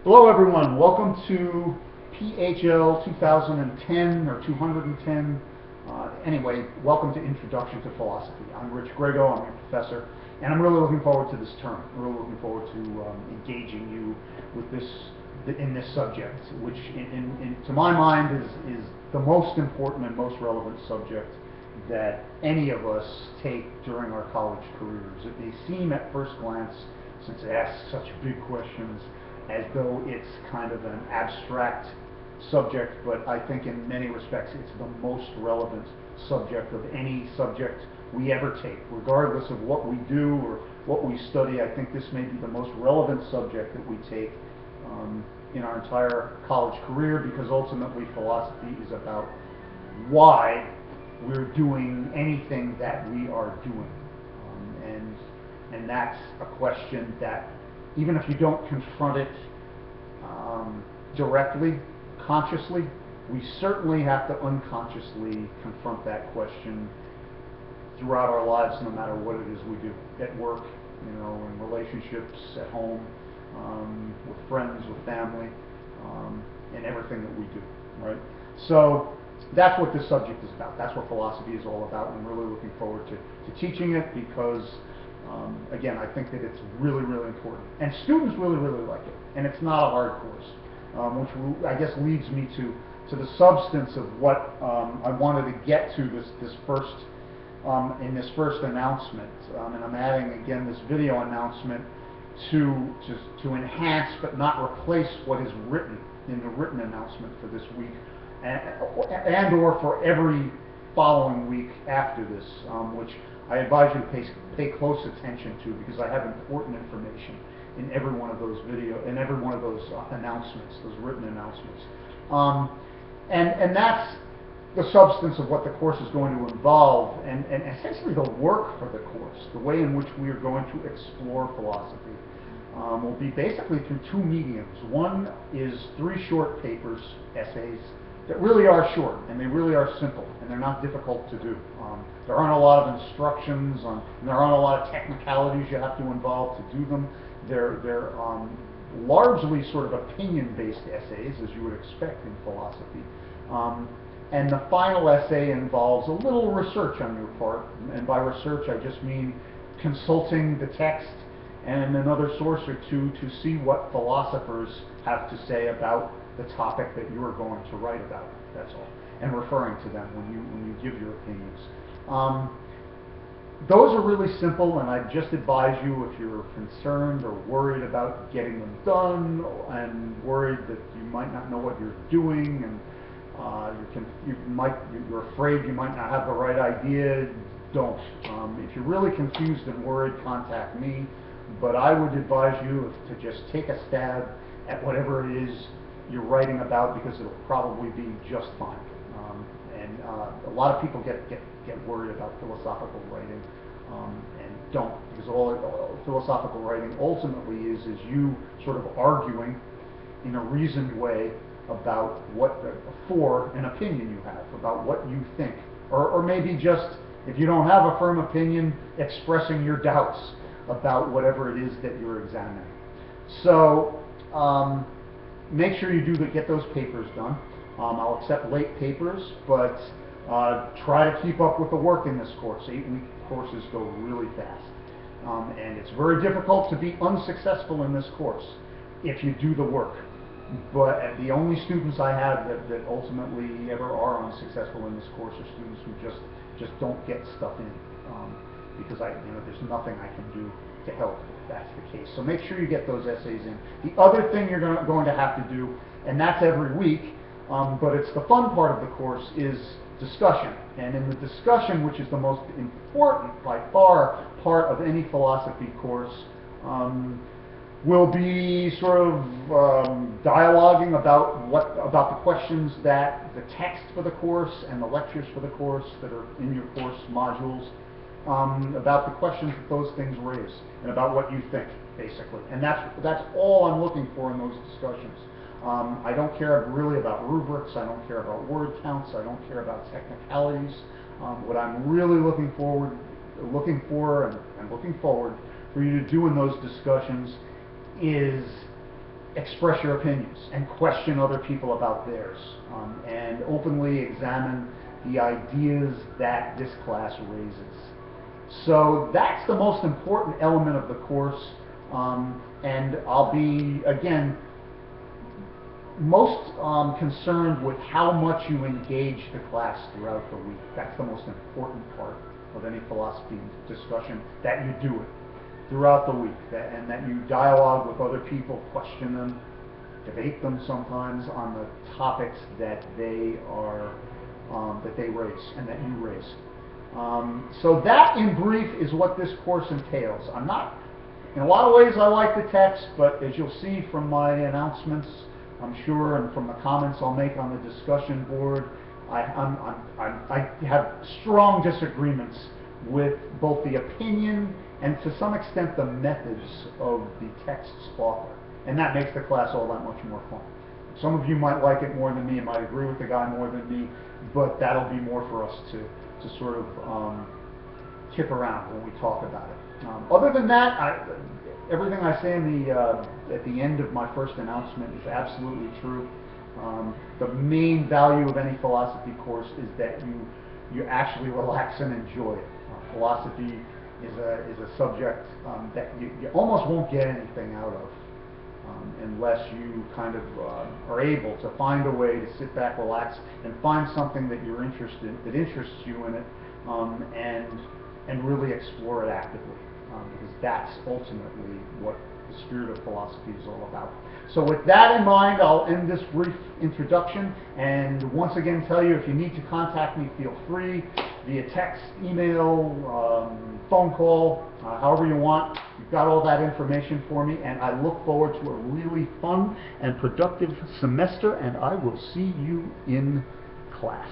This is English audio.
Hello everyone, welcome to PHL 2010 or 210. Anyway, welcome to Introduction to Philosophy. I'm Rich Grego, I'm your professor, and I'm really looking forward to this term. I'm really looking forward to engaging you with in this subject, which to my mind is the most important and most relevant subject that any of us take during our college careers. It may seem at first glance, since it asks such big questions, as though it's kind of an abstract subject, but I think in many respects it's the most relevant subject of any subject we ever take. Regardless of what we do or what we study, I think this may be the most relevant subject that we take in our entire college career, because ultimately philosophy is about why we're doing anything that we are doing. And that's a question that, even if you don't confront it directly, consciously, we certainly have to unconsciously confront that question throughout our lives, no matter what it is we do. At work, in relationships, at home, with friends, with family, and everything that we do, right? So that's what this subject is about. That's what philosophy is all about. I'm really looking forward to teaching it, because again, I think that it's really, really important. And students really, really like it. And it's not a hard course, which I guess leads me to the substance of what I wanted to get to in this first announcement. And I'm adding, again, this video announcement to enhance but not replace what is written in the written announcement for this week, and or for every following week after this, which I advise you to pay close attention to, because I have important information in every one of those announcements, those written announcements. And that's the substance of what the course is going to involve, and essentially the work for the course, the way in which we are going to explore philosophy, will be basically through two mediums. One is 3 short papers, essays, that really are short, and they really are simple, and they're not difficult to do. There aren't a lot of instructions, and there aren't a lot of technicalities you have to involve to do them. They're largely sort of opinion-based essays, as you would expect in philosophy. And the final essay involves a little research on your part, and by research I just mean consulting the text and another source or two to see what philosophers have to say about the topic that you are going to write about. That's all. And referring to them when you give your opinions. Those are really simple, and I just advise you, if you're concerned or worried about getting them done, and worried that you might not know what you're doing, and you're afraid you might not have the right idea, don't. If you're really confused and worried, contact me. But I would advise you to just take a stab at whatever it is you're writing about, because it'll probably be just fine. And a lot of people get worried about philosophical writing, and don't, because all philosophical writing ultimately is you sort of arguing in a reasoned way about for an opinion you have, about what you think, or maybe just, if you don't have a firm opinion, expressing your doubts about whatever it is that you're examining. So make sure you get those papers done. I'll accept late papers, but try to keep up with the work in this course. 8-week courses go really fast. And it's very difficult to be unsuccessful in this course if you do the work. But the only students I have that ultimately ever are unsuccessful in this course are students who just don't get stuff in, because there's nothing I can do to help if that's the case. So make sure you get those essays in. The other thing you're going to have to do, and that's every week, but it's the fun part of the course, is discussion. And in the discussion, which is the most important by far part of any philosophy course, we'll be sort of dialoguing about the questions that the text for the course and the lectures for the course that are in your course modules, about the questions that those things raise, and about what you think, basically. And that's all I'm looking for in those discussions. I don't care really about rubrics. I don't care about word counts. I don't care about technicalities. What I'm really looking forward for you to do in those discussions is express your opinions and question other people about theirs, and openly examine the ideas that this class raises. So that's the most important element of the course, and I'll be, again, most concerned with how much you engage the class throughout the week. That's the most important part of any philosophy discussion, that you do it throughout the week, and that you dialogue with other people, question them, debate them sometimes on the topics that they are that they raise and that you raise. So that, in brief, is what this course entails. I'm not, in a lot of ways, I like the text, but as you'll see from my announcements, I'm sure, and from the comments I'll make on the discussion board, I have strong disagreements with both the opinion and, to some extent, the methods of the text's author. And that makes the class all that much more fun. Some of you might like it more than me, and might agree with the guy more than me, but that'll be more for us to sort of tip around when we talk about it. Other than that, everything I say at the end of my first announcement is absolutely true. The main value of any philosophy course is that you actually relax and enjoy it. Philosophy is a subject that you almost won't get anything out of unless you kind of are able to find a way to sit back, relax, and find something that you're interested in, that interests you in it, and really explore it actively, because that's ultimately what the spirit of philosophy is all about. So with that in mind, I'll end this brief introduction, and once again tell you, if you need to contact me, feel free, via text, email, phone call, however you want. You've got all that information for me, and I look forward to a really fun and productive semester, and I will see you in class.